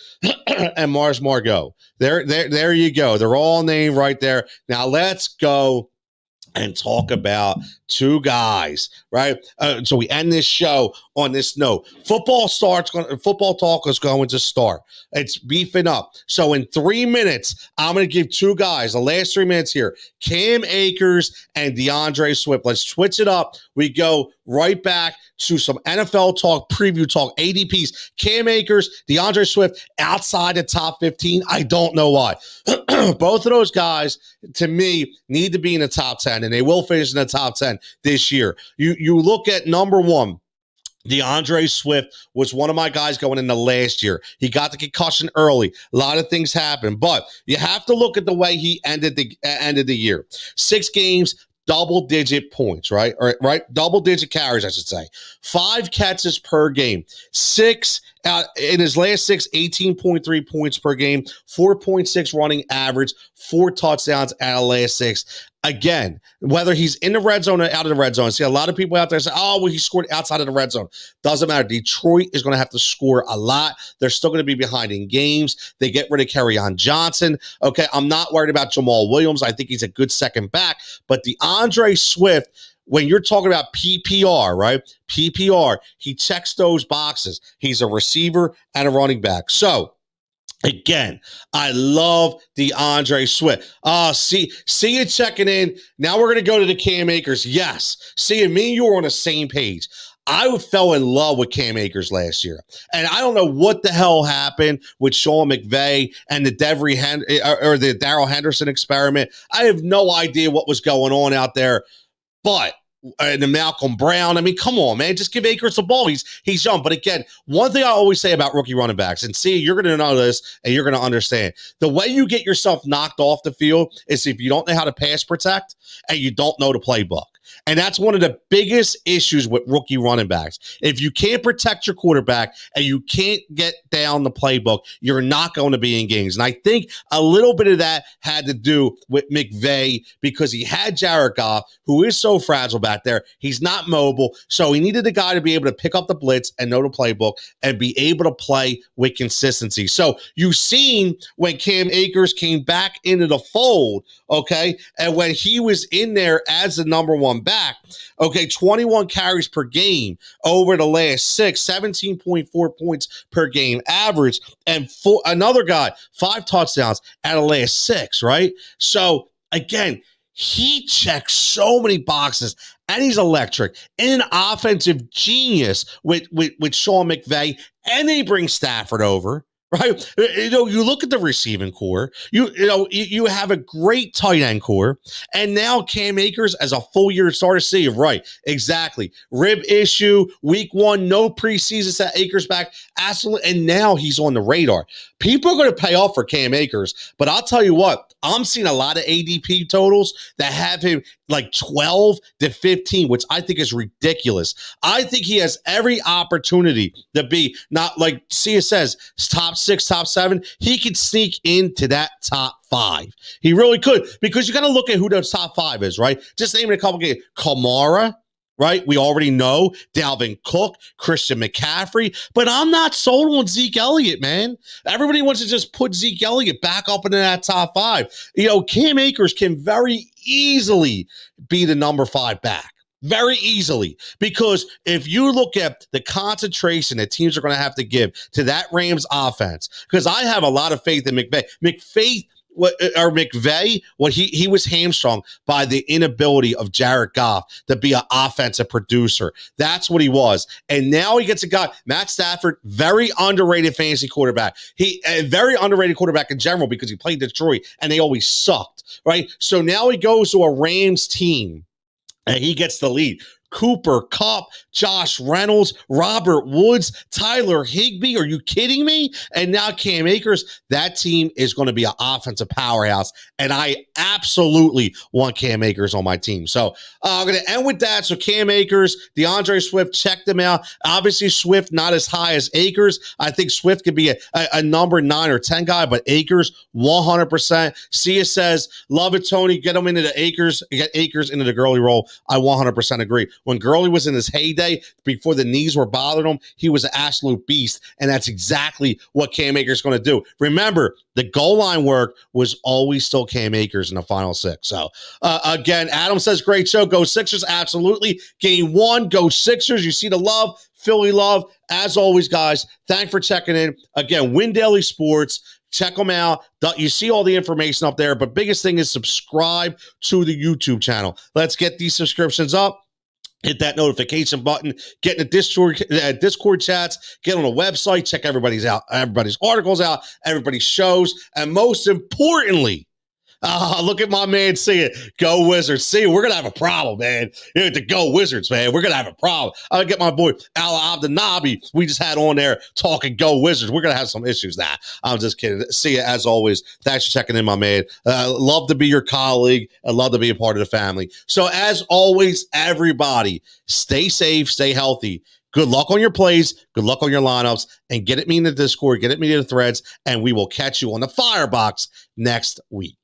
and Mars Margot. There you go. They're all named right there. Now let's go and talk about two guys, right? So we end this show on this note. Football talk is going to start. It's beefing up. So in 3 minutes, I'm going to give two guys, the last 3 minutes here, Cam Akers and Deandre Swift. Let's switch it up. We go right back to some NFL talk, preview talk, ADPs. Cam Akers, DeAndre Swift, outside the top 15. I don't know why. Both of those guys, to me, need to be in the top 10, and they will finish in the top 10 this year. You look at number one, DeAndre Swift was one of my guys going into last year. He got the concussion early. A lot of things happened, but you have to look at the way he ended the year. 6 games, double-digit points, right? Right? Double-digit carries, I should say. 5 catches per game. 6 in his last 6, 18.3 points per game, 4.6 running average, 4 touchdowns out of last 6. Again, whether he's in the red zone or out of the red zone, see a lot of people out there say, oh, well, he scored outside of the red zone. Doesn't matter. Detroit is going to have to score a lot. They're still going to be behind in games. They get rid of Kerryon Johnson. Okay, I'm not worried about Jamal Williams. I think he's a good second back. But DeAndre Swift, when you're talking about PPR, right? PPR, he checks those boxes. He's a receiver and a running back. So, again, I love DeAndre Swift. See you checking in. Now we're going to go to the Cam Akers. Yes. See, me and you were on the same page. I fell in love with Cam Akers last year. And I don't know what the hell happened with Sean McVay and the the Darrell Henderson experiment. I have no idea what was going on out there. But and the Malcolm Brown. I mean, come on, man. Just give Akers the ball. He's young. But again, one thing I always say about rookie running backs, and see, you're going to know this and you're going to understand. The way you get yourself knocked off the field is if you don't know how to pass protect and you don't know the playbook. And that's one of the biggest issues with rookie running backs. If you can't protect your quarterback and you can't get down the playbook, you're not going to be in games. And I think a little bit of that had to do with McVay because he had Jared Goff, who is so fragile back there. He's not mobile. So he needed a guy to be able to pick up the blitz and know the playbook and be able to play with consistency. So you've seen when Cam Akers came back into the fold, okay, and when he was in there as the number one back, okay, 21 carries per game over the last 6, 17.4 points per game average, and another guy, 5 touchdowns out of the last 6, right? So again, he checks so many boxes, and he's electric. And an offensive genius with Sean McVay, and they bring Stafford over. Right, you look at the receiving core. You have a great tight end core, and now Cam Akers as a full year starter. See, right, exactly. Rib issue, week 1, no preseason. Set Akers back, absolutely, and now he's on the radar. People are going to pay off for Cam Akers, but I'll tell you what, I'm seeing a lot of ADP totals that have him like 12 to 15, which I think is ridiculous. I think he has every opportunity to be not like Sia says, top 6, top 7. He could sneak into that top 5. He really could, because you got to look at who the top 5 is, right? Just naming a couple games. Kamara, right? We already know Dalvin Cook, Christian McCaffrey, but I'm not sold on Zeke Elliott, man. Everybody wants to just put Zeke Elliott back up into that top 5. Cam Akers can very easily be the number 5 back. Very easily. Because if you look at the concentration that teams are going to have to give to that Rams offense, because I have a lot of faith in McVay. McVay, he was hamstrung by the inability of Jared Goff to be an offensive producer. That's what he was. And now he gets a guy, Matt Stafford, very underrated fantasy quarterback. A very underrated quarterback in general because he played Detroit and they always sucked, right? So now he goes to a Rams team and he gets the lead. Cooper Kupp, Josh Reynolds, Robert Woods, Tyler Higbee. Are you kidding me? And now Cam Akers. That team is going to be an offensive powerhouse, and I absolutely want Cam Akers on my team. So I'm going to end with that. So Cam Akers, DeAndre Swift, check them out. Obviously, Swift not as high as Akers. I think Swift could be a number 9 or 10 guy, but Akers 100%. Sia says, love it, Tony. Get him into the Akers. Get Akers into the Gurley role. I 100% agree. When Gurley was in his heyday, before the knees were bothering him, he was an absolute beast, and that's exactly what Cam Akers is going to do. Remember, the goal line work was always still Cam Akers in the final 6. So, again, Adam says, great show. Go Sixers. Absolutely. Game 1, go Sixers. You see the love. Philly love. As always, guys, thanks for checking in. Again, Win Daily Sports. Check them out. You see all the information up there. But biggest thing is subscribe to the YouTube channel. Let's get these subscriptions up. Hit that notification button, get in the Discord chats, get on the website, check everybody's articles out, everybody's shows, and most importantly, look at my man saying, go Wizards. See, we're going to have a problem, man. The Go Wizards, man. We're going to have a problem. I'll get my boy Al Abdenabi. We just had on there talking Go Wizards. We're going to have some issues now. I'm just kidding. See you as always. Thanks for checking in, my man. Love to be your colleague. I love to be a part of the family. So as always, everybody, stay safe, stay healthy. Good luck on your plays. Good luck on your lineups. And get at me in the Discord. Get at me in the threads. And we will catch you on the Firebox next week.